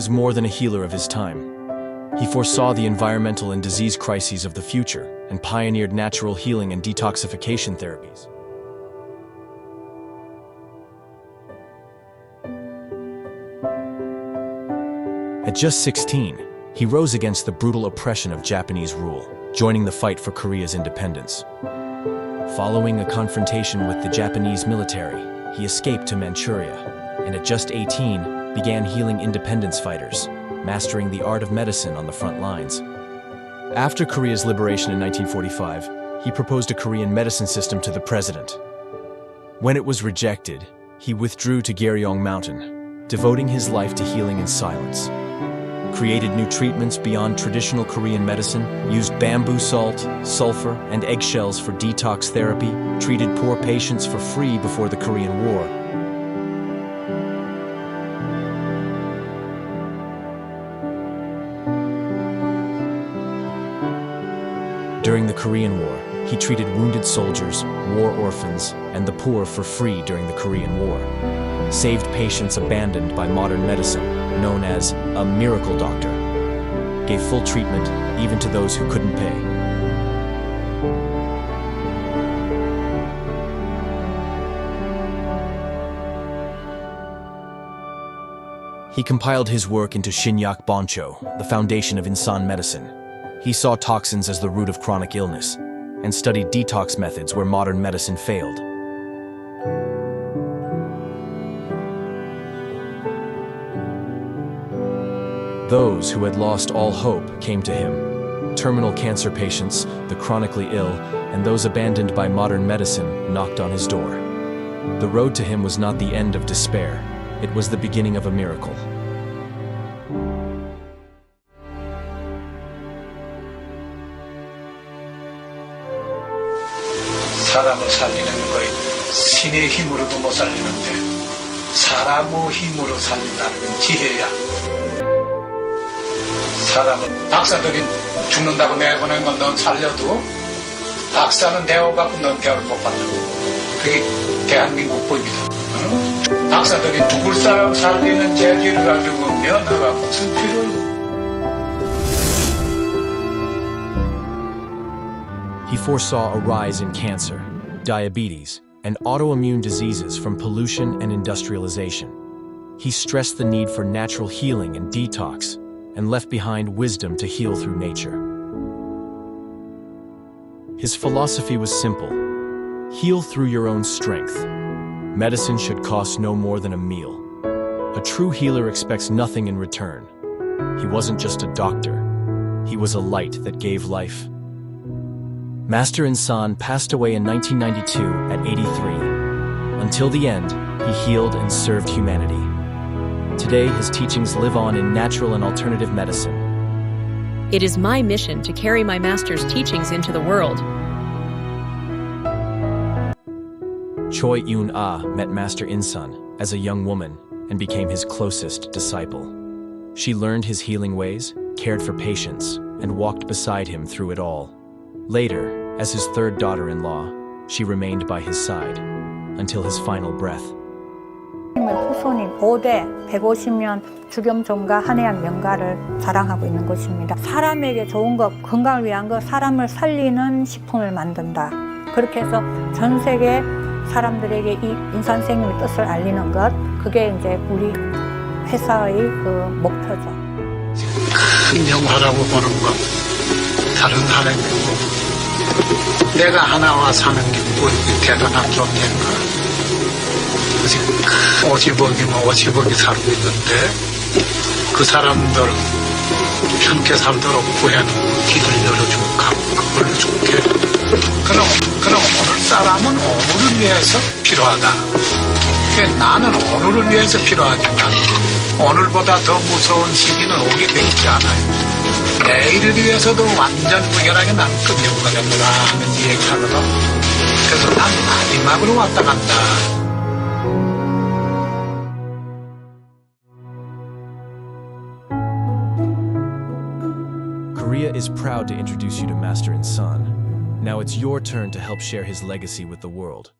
was more than a healer of his time. He foresaw the environmental and disease crises of the future and pioneered natural healing and detoxification therapies. At just 16, he rose against the brutal oppression of Japanese rule, joining the fight for Korea's independence. Following a confrontation with the Japanese military, he escaped to Manchuria, and at just 18, began healing independence fighters, mastering the art of medicine on the front lines. After Korea's liberation in 1945, he proposed a Korean medicine system to the president. When it was rejected, he withdrew to Garyong Mountain, devoting his life to healing in silence. Created new treatments beyond traditional Korean medicine, used bamboo salt, sulfur, and eggshells for detox therapy, treated poor patients for free before the Korean War. During the Korean War, he treated wounded soldiers, war orphans, and the poor for free during the Korean War. Saved patients abandoned by modern medicine, known as a miracle doctor. Gave full treatment even to those who couldn't pay. He compiled his work into Shinyak Boncho, the foundation of Insan medicine. He saw toxins as the root of chronic illness, and studied detox methods where modern medicine failed. Those who had lost all hope came to him. Terminal cancer patients, the chronically ill, and those abandoned by modern medicine knocked on his door. The road to him was not the end of despair. It was the beginning of a miracle. 사람을 살리는 거에 신의 힘으로도 못 살리는데 사람의 힘으로 살린다는 건 지혜야. 사람은 박사들이 죽는다고 내보낸 건 넌 살려도 박사는 대우받고 넌 대우를 못 받는 거야. 그게 대한민국 법이다. 응? 박사들이 죽을 사람 살리는 재질을 가지고 면허가 무슨 필요해? He foresaw a rise in cancer, diabetes, and autoimmune diseases from pollution and industrialization. He stressed the need for natural healing and detox, and left behind wisdom to heal through nature. His philosophy was simple: heal through your own strength. Medicine should cost no more than a meal. A true healer expects nothing in return. He wasn't just a doctor. He was a light that gave life. Master Insan passed away in 1992 at 83. Until the end, he healed and served humanity. Today, his teachings live on in natural and alternative medicine. It is my mission to carry my master's teachings into the world. Choi Yun A met Master Insan as a young woman and became his closest disciple. She learned his healing ways, cared for patients, and walked beside him through it all. Later, as his third daughter-in-law, she remained by his side until his final breath. 후손인 5대 150년 주겸종가 한의학 명가를 자랑하고 있는 곳입니다. 사람에게 좋은 것, 건강을 위한 것, 사람을 살리는 식품을 만든다. 그렇게 해서 전 세계 사람들에게 이 인산생명의 뜻을 알리는 것, 그게 이제 우리 회사의 그 목표죠. 큰 영화라고 보는 건 다른 사람이고 내가 하나와 사는 게 뭐 대단한 존재인가. 50억이면 50억이 살고 있는데 그 사람들은 편하게 살도록 구해놓고 길을 열어주고 그걸 좋게. 그럼 오늘 사람은 오늘을 위해서 필요하다. 나는 오늘을 위해서 필요하지만 오늘보다 더 무서운 시기는 오게 돼 있지 않아요. 내일을 위해서도 완전 무결하게 나는 끝내보겠노라 하는 얘기하거든. 그래서 난 마지막으로 왔다 간다. Korea is proud to introduce you to Master Insan. Now it's your turn to help share his legacy with the world.